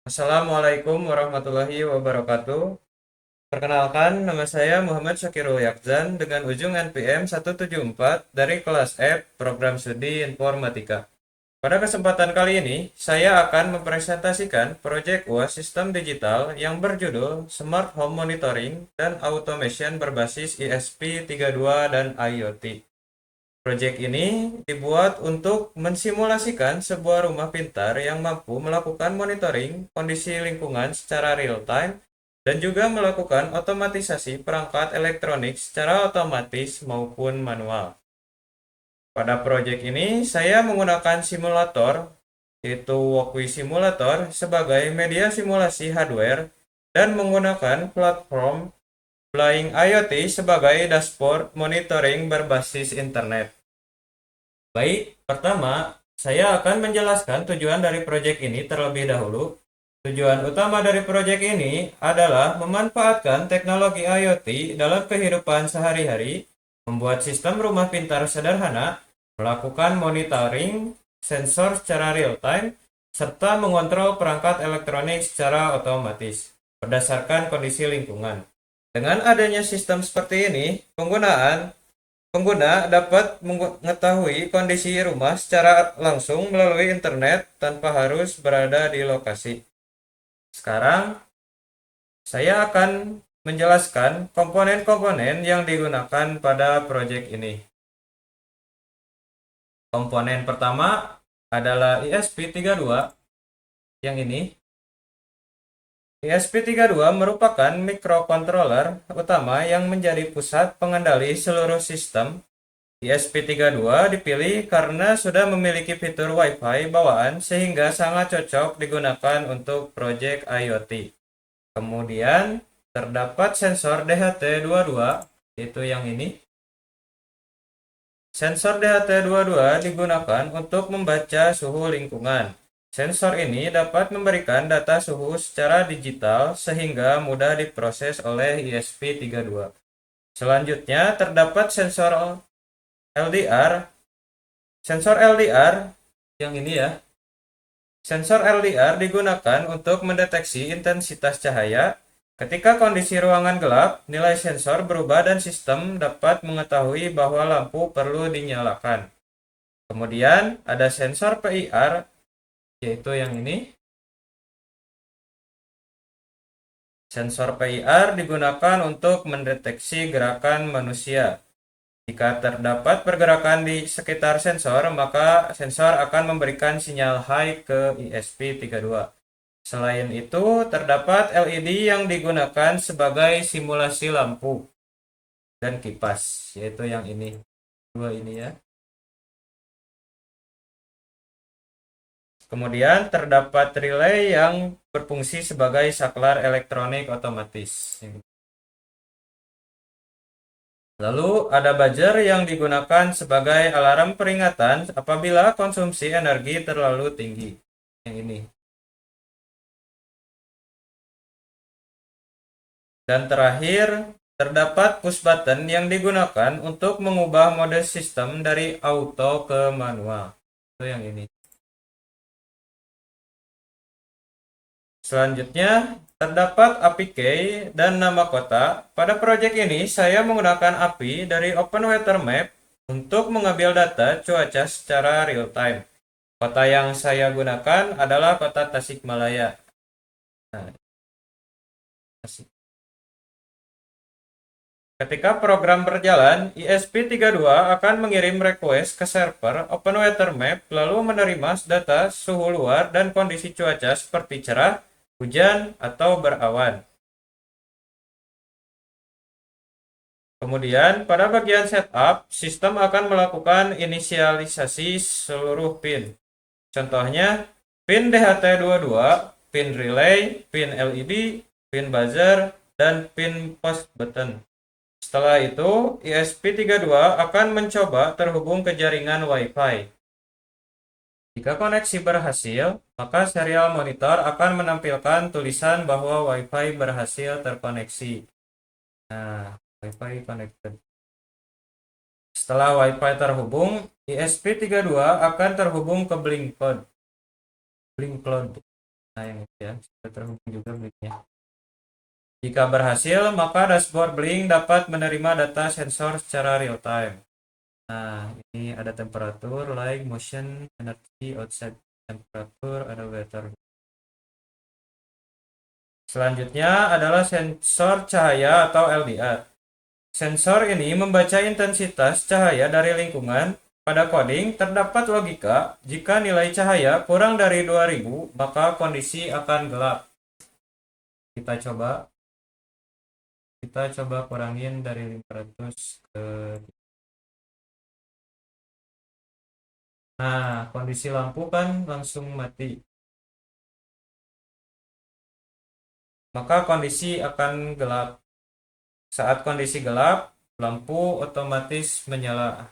Assalamualaikum warahmatullahi wabarakatuh. Perkenalkan, nama saya Muhammad Syakirul Yakzan dengan ujung NPM 174 dari kelas F Program Studi Informatika. Pada kesempatan kali ini, saya akan mempresentasikan proyek UAS Sistem Digital yang berjudul Smart Home Monitoring dan Automation berbasis ESP32 dan IoT. Proyek ini dibuat untuk mensimulasikan sebuah rumah pintar yang mampu melakukan monitoring kondisi lingkungan secara real-time dan juga melakukan otomatisasi perangkat elektronik secara otomatis maupun manual. Pada proyek ini, saya menggunakan simulator, yaitu Walkway Simulator, sebagai media simulasi hardware dan menggunakan platform Flying IoT sebagai dashboard monitoring berbasis internet. Baik, pertama, saya akan menjelaskan tujuan dari proyek ini terlebih dahulu. Tujuan utama dari proyek ini adalah memanfaatkan teknologi IoT dalam kehidupan sehari-hari, membuat sistem rumah pintar sederhana, melakukan monitoring sensor secara real-time, serta mengontrol perangkat elektronik secara otomatis berdasarkan kondisi lingkungan. Dengan adanya sistem seperti ini, pengguna dapat mengetahui kondisi rumah secara langsung melalui internet tanpa harus berada di lokasi. Sekarang, saya akan menjelaskan komponen-komponen yang digunakan pada proyek ini. Komponen pertama adalah ESP32 yang ini. ESP32 merupakan microcontroller utama yang menjadi pusat pengendali seluruh sistem. ESP32 dipilih karena sudah memiliki fitur Wi-Fi bawaan sehingga sangat cocok digunakan untuk proyek IoT. Kemudian terdapat sensor DHT22, yaitu yang ini. Sensor DHT22 digunakan untuk membaca suhu lingkungan. Sensor ini dapat memberikan data suhu secara digital sehingga mudah diproses oleh ESP32. Selanjutnya terdapat sensor LDR. Sensor LDR yang ini ya. Sensor LDR digunakan untuk mendeteksi intensitas cahaya. Ketika kondisi ruangan gelap, nilai sensor berubah dan sistem dapat mengetahui bahwa lampu perlu dinyalakan. Kemudian ada sensor PIR, yaitu yang ini. Sensor PIR digunakan untuk mendeteksi gerakan manusia. Jika terdapat pergerakan di sekitar sensor, maka sensor akan memberikan sinyal high ke ESP32. Selain itu, terdapat LED yang digunakan sebagai simulasi lampu dan kipas, yaitu yang ini. Dua ini ya. Kemudian terdapat relay yang berfungsi sebagai saklar elektronik otomatis. Lalu ada buzzer yang digunakan sebagai alarm peringatan apabila konsumsi energi terlalu tinggi. Yang ini. Dan terakhir, terdapat push button yang digunakan untuk mengubah mode sistem dari auto ke manual. Itu yang ini. Selanjutnya, terdapat API key dan nama kota. Pada proyek ini, saya menggunakan API dari Open Weather Map untuk mengambil data cuaca secara real time. Kota yang saya gunakan adalah kota Tasikmalaya. Nah, Tasik. Ketika program berjalan, ESP32 akan mengirim request ke server Open Weather Map lalu menerima data suhu luar dan kondisi cuaca seperti cerah, hujan, atau berawan. Kemudian, pada bagian setup, sistem akan melakukan inisialisasi seluruh pin. Contohnya, pin DHT22, pin relay, pin LED, pin buzzer, dan pin post button. Setelah itu, ESP32 akan mencoba terhubung ke jaringan Wi-Fi. Jika koneksi berhasil, maka serial monitor akan menampilkan tulisan bahwa Wi-Fi berhasil terkoneksi. Nah, Wi-Fi connected. Setelah Wi-Fi terhubung, ESP32 akan terhubung ke Blink Cloud. Nah, yang itu ya, sudah terhubung juga Blinknya. Jika berhasil, maka dashboard Blink dapat menerima data sensor secara real time. Nah, ini ada temperatur, light, motion, energy, outside temperatur, ada weather. Selanjutnya adalah sensor cahaya atau LDR. Sensor ini membaca intensitas cahaya dari lingkungan. Pada coding terdapat logika, jika nilai cahaya kurang dari 2000, maka kondisi akan gelap. Kita coba kita coba kurangin dari 500 ke. Nah, kondisi lampu kan langsung mati. Maka kondisi akan gelap. Saat kondisi gelap, lampu otomatis menyala.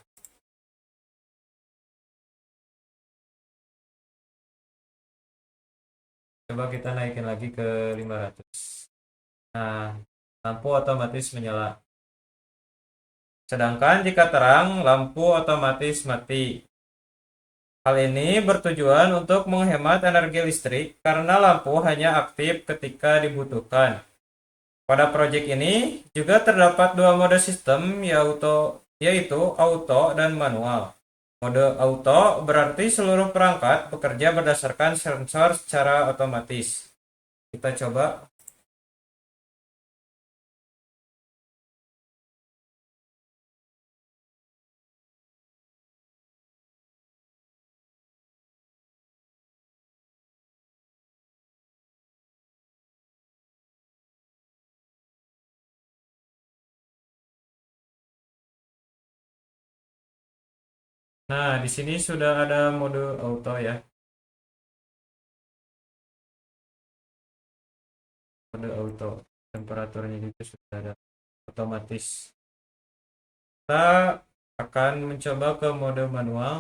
Coba kita naikin lagi ke 500. Nah, lampu otomatis menyala. Sedangkan jika terang, lampu otomatis mati. Hal ini bertujuan untuk menghemat energi listrik karena lampu hanya aktif ketika dibutuhkan. Pada proyek ini juga terdapat dua mode sistem yaitu auto dan manual. Mode auto berarti seluruh perangkat bekerja berdasarkan sensor secara otomatis. Kita coba. Nah, di sini sudah ada mode auto ya. Mode auto. Temperaturnya juga sudah ada otomatis. Kita akan mencoba ke mode manual.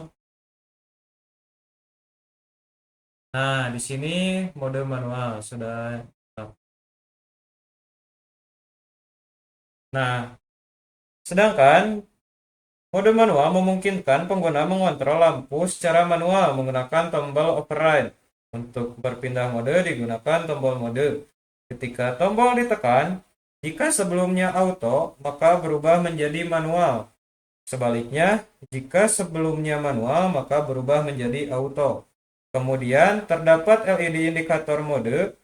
Nah, di sini mode manual sudah. Nah, sedangkan mode manual memungkinkan pengguna mengontrol lampu secara manual menggunakan tombol override. Untuk berpindah mode digunakan tombol mode. Ketika tombol ditekan, jika sebelumnya auto, maka berubah menjadi manual. Sebaliknya, jika sebelumnya manual, maka berubah menjadi auto. Kemudian terdapat LED indikator mode.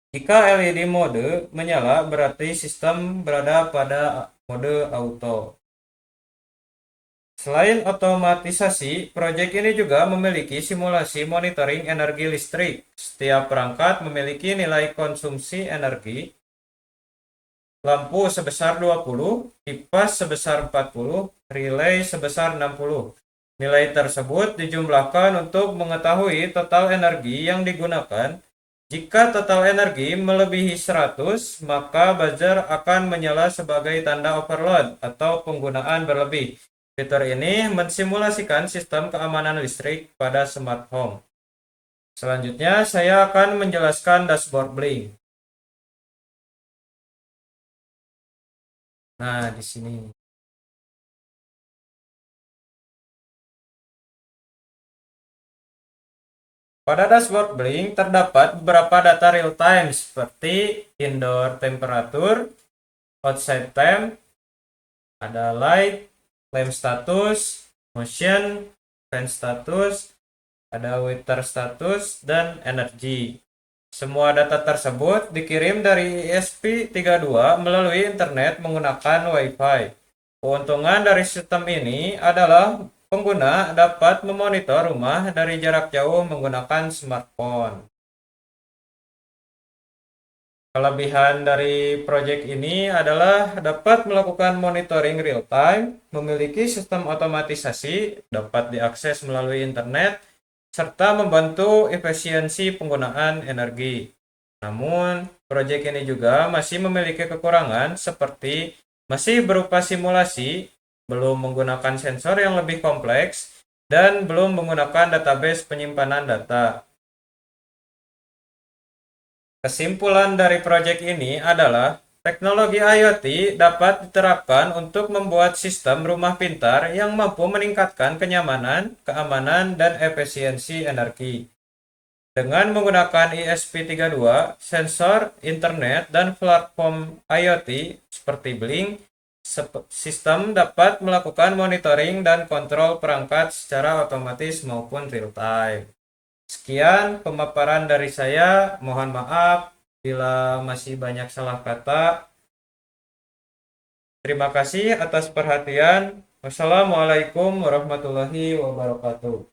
Jika LED mode menyala, berarti sistem berada pada mode auto. Selain otomatisasi, proyek ini juga memiliki simulasi monitoring energi listrik. Setiap perangkat memiliki nilai konsumsi energi. Lampu sebesar 20, kipas sebesar 40, relay sebesar 60. Nilai tersebut dijumlahkan untuk mengetahui total energi yang digunakan. Jika total energi melebihi 100, maka buzzer akan menyala sebagai tanda overload atau penggunaan berlebih. Fitur ini mensimulasikan sistem keamanan listrik pada smart home. Selanjutnya, saya akan menjelaskan dashboard Blink. Nah, di sini. Pada dashboard Blink terdapat beberapa data real time seperti indoor temperature, outside temp, ada light, lamp status, motion, fan status, ada weather status, dan energy. Semua data tersebut dikirim dari ESP32 melalui internet menggunakan Wi-Fi. Keuntungan dari sistem ini adalah pengguna dapat memonitor rumah dari jarak jauh menggunakan smartphone. Kelebihan dari proyek ini adalah dapat melakukan monitoring real time, memiliki sistem otomatisasi, dapat diakses melalui internet, serta membantu efisiensi penggunaan energi. Namun, proyek ini juga masih memiliki kekurangan seperti masih berupa simulasi, belum menggunakan sensor yang lebih kompleks, dan belum menggunakan database penyimpanan data. Kesimpulan dari proyek ini adalah teknologi IoT dapat diterapkan untuk membuat sistem rumah pintar yang mampu meningkatkan kenyamanan, keamanan, dan efisiensi energi. Dengan menggunakan ESP32, sensor, internet, dan platform IoT seperti Blink, sistem dapat melakukan monitoring dan kontrol perangkat secara otomatis maupun real time. Sekian pemaparan dari saya. Mohon maaf bila masih banyak salah kata. Terima kasih atas perhatian. Wassalamualaikum warahmatullahi wabarakatuh.